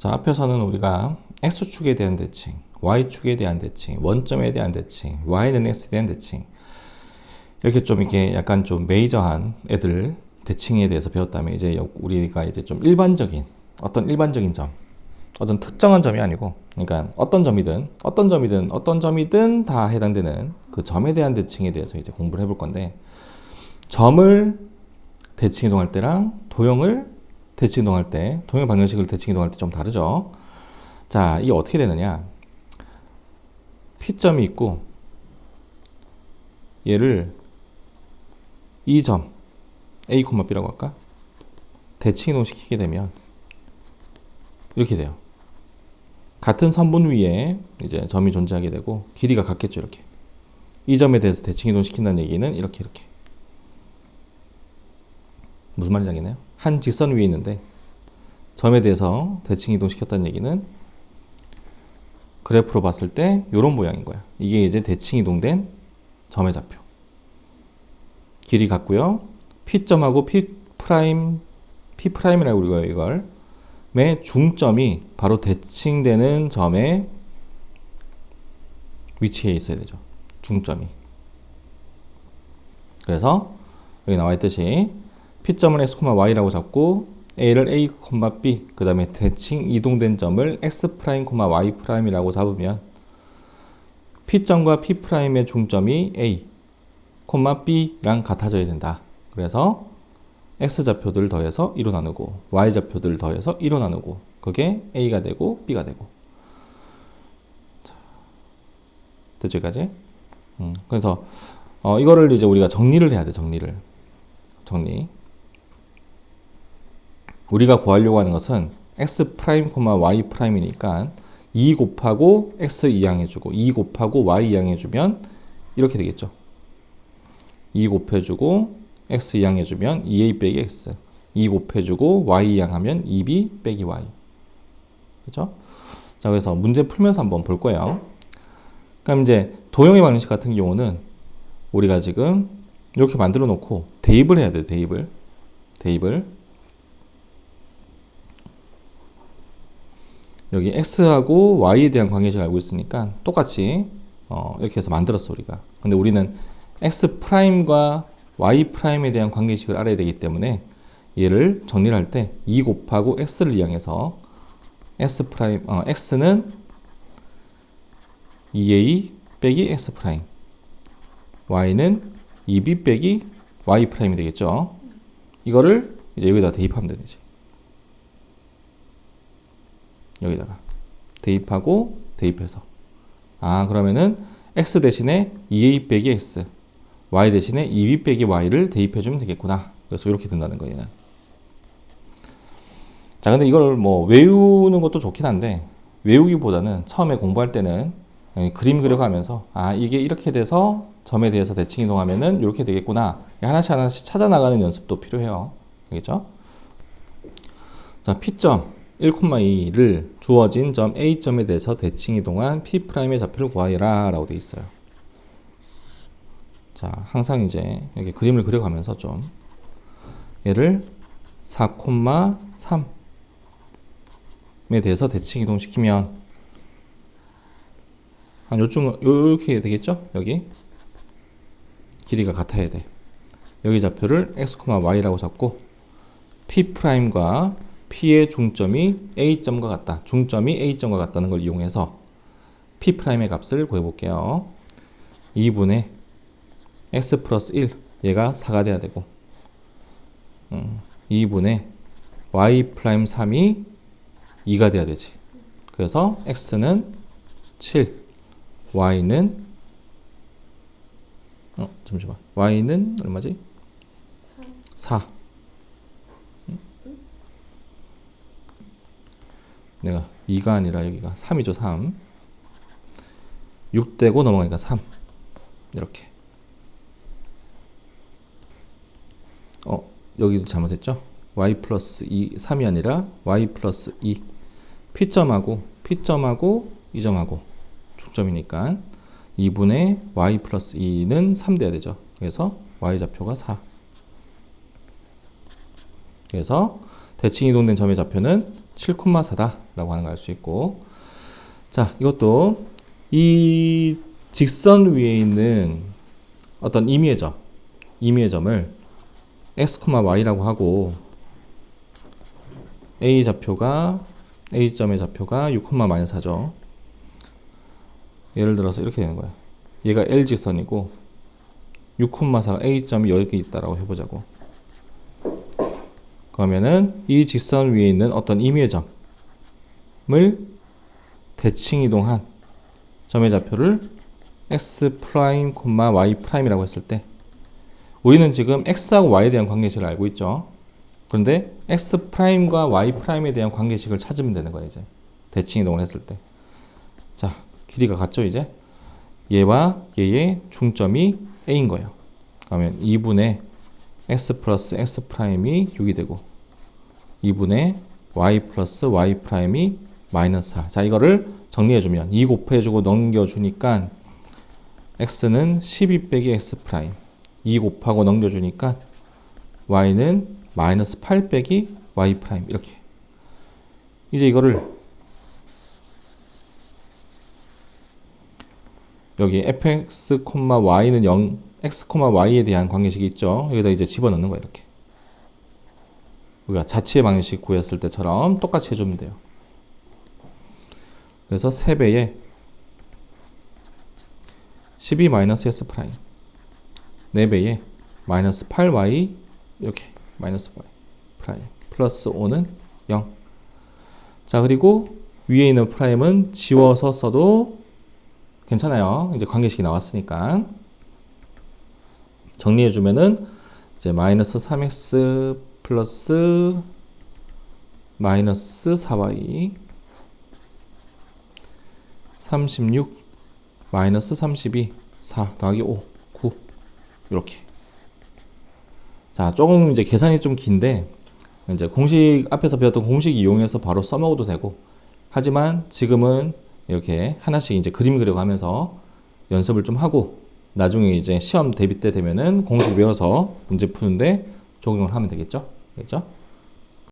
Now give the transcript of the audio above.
자, 앞에서는 우리가 x축에 대한 대칭, y축에 대한 대칭, 원점에 대한 대칭, y는 x에 대한 대칭, 이렇게 좀 이렇게 약간 좀 메이저한 애들 대칭에 대해서 배웠다면, 이제 우리가 이제 좀 일반적인 점, 어떤 특정한 점이 아니고, 그러니까 어떤 점이든 다 해당되는 그 점에 대한 대칭에 대해서 이제 공부를 해볼 건데, 점을 대칭 이동할 때랑 도형을 대칭 이동할 때, 도형 방정식을 대칭 이동할 때 좀 다르죠. 자, 이게 어떻게 되느냐? P점이 있고, 얘를 이 점 A, B라고 할까? 대칭 이동시키게 되면 이렇게 돼요. 같은 선분 위에 이제 점이 존재하게 되고, 길이가 같겠죠. 이렇게 이 점에 대해서 대칭 이동시킨다는 얘기는 이렇게 무슨 말인지 알겠나요? 한 직선 위에 있는데 점에 대해서 대칭 이동시켰다는 얘기는 그래프로 봤을 때 이런 모양인 거야. 이게 이제 대칭 이동된 점의 좌표. 길이 같고요. P점하고 P'이라고 우리가 이걸 의 중점이 바로 대칭되는 점에 위치해 있어야 되죠. 중점이. 그래서 여기 나와 있듯이 P점을 x, y라고 잡고 A를 A, B, 그 다음에 대칭 이동된 점을 x', y'이라고 잡으면 P점과 P'의 중점이 A, B랑 같아져야 된다. 그래서 X좌표들 더해서 2로 나누고 Y좌표들 더해서 2로 나누고 그게 A가 되고 B가 되고. 자, 됐죠, 여기까지? 그래서 이거를 이제 우리가 정리를 해야 돼. 정리. 우리가 구하려고 하는 것은 x', y'이니까 2 곱하고 x 이항해주고 2 곱하고 y 이항해주면 이렇게 되겠죠. 2 곱해주고 x 이항해주면 2a 빼기 x, 2 곱해주고 y 이항하면 2b 빼기 y. 그렇죠? 자, 그래서 문제 풀면서 한번 볼 거예요. 그럼 이제 도형의 방정식 같은 경우는 우리가 지금 이렇게 만들어 놓고 대입을 해야 돼요. 대입을. 여기 x하고 y에 대한 관계식을 알고 있으니까 똑같이 이렇게 해서 만들었어, 우리가. 근데 우리는 x'과 y'에 대한 관계식을 알아야 되기 때문에 얘를 정리를 할 때 2 곱하고 x를 이용해서 x는 2a 빼기 x', y는 2b 빼기 y' 되겠죠. 이거를 이제 여기다 대입하면 되지. 여기다가 대입하고 대입해서, 그러면은 x 대신에 2a 빼기 x, y 대신에 2b 빼기 y를 대입해주면 되겠구나. 그래서 이렇게 된다는 거예요. 자, 근데 이걸 뭐 외우는 것도 좋긴 한데, 외우기보다는 처음에 공부할 때는 그림 그려가면서 이게 이렇게 돼서 점에 대해서 대칭 이동하면은 이렇게 되겠구나, 하나씩 찾아 나가는 연습도 필요해요. 알겠죠? 자, P점 1,2를 주어진 점 A점에 대해서 대칭 이동한 P'의 좌표를 구하여라 라고 되어 있어요. 자, 항상 이제 이렇게 그림을 그려가면서 좀 얘를 4,3에 대해서 대칭 이동시키면 한 요쯤 이렇게 되겠죠? 여기 길이가 같아야 돼. 여기 좌표를 x, y라고 잡고 P'과 P의 중점이 A점과 같다. 중점이 A점과 같다는 걸 이용해서 P'의 값을 구해볼게요. 2분의 x 플러스 1, 얘가 4가 돼야 되고 2분의 y 프라임 3이 2가 돼야 되지. 그래서 x는 7, y는 잠시만, y는 얼마지? 4. 내가 2가 아니라 여기가 3이죠. 3. 6 되고 넘어가니까 3. 이렇게. 여기도 잘못했죠? y 플러스 2, 3이 아니라 y 플러스 2. P점하고 이 점하고 중점이니까 2분의 y 플러스 2는 3 돼야 되죠. 그래서 y좌표가 4. 그래서 대칭 이동된 점의 좌표는 7,4다 라고 하는 걸 알 수 있고, 자, 이것도 이 직선 위에 있는 어떤 임의의 점을 x, y라고 하고, A점의 좌표가 6,-4죠. 예를 들어서 이렇게 되는 거야. 얘가 L직선이고 6,4가 A점이 여기 있다라고 해보자고. 그러면은 이 직선 위에 있는 어떤 임의의 점을 대칭 이동한 점의 좌표를 x', y'이라고 했을 때, 우리는 지금 x하고 y에 대한 관계식을 알고 있죠. 그런데 x'과 y'에 대한 관계식을 찾으면 되는 거예요. 이제 대칭 이동을 했을 때. 자, 길이가 같죠. 이제 얘와 얘의 중점이 a인 거예요. 그러면 2분의 x 플러스 x'이 6이 되고 2분의 y 플러스 y'이 마이너스 4. 자, 이거를 정리해주면 2 곱해주고 넘겨주니까 x는 12 빼기 x', 2 곱하고 넘겨주니까 y는 마이너스 8 빼기 y', 이렇게. 이제 이거를 여기 fx, y는 0, x, y에 대한 관계식이 있죠. 여기다 이제 집어넣는 거예요. 이렇게. 우리가 자치의 방정식 구했을 때처럼 똑같이 해주면 돼요. 그래서 3배에 12 마이너스 s', 4배에 마이너스 8y, 이렇게 마이너스 y 플러스 5는 0. 자, 그리고 위에 있는 프라임은 지워서 써도 괜찮아요. 이제 관계식이 나왔으니까. 정리해주면은 이제 마이너스 3x 플러스 마이너스 4y 36 마이너스 32 4 더하기 5 9 이렇게. 자, 조금 이제 계산이 좀 긴데 이제 공식 앞에서 배웠던 공식 이용해서 바로 써먹어도 되고, 하지만 지금은 이렇게 하나씩 이제 그림 그려가면서 연습을 좀 하고 나중에 이제 시험 대비 때 되면은 공식 외워서 문제 푸는데 적용을 하면 되겠죠?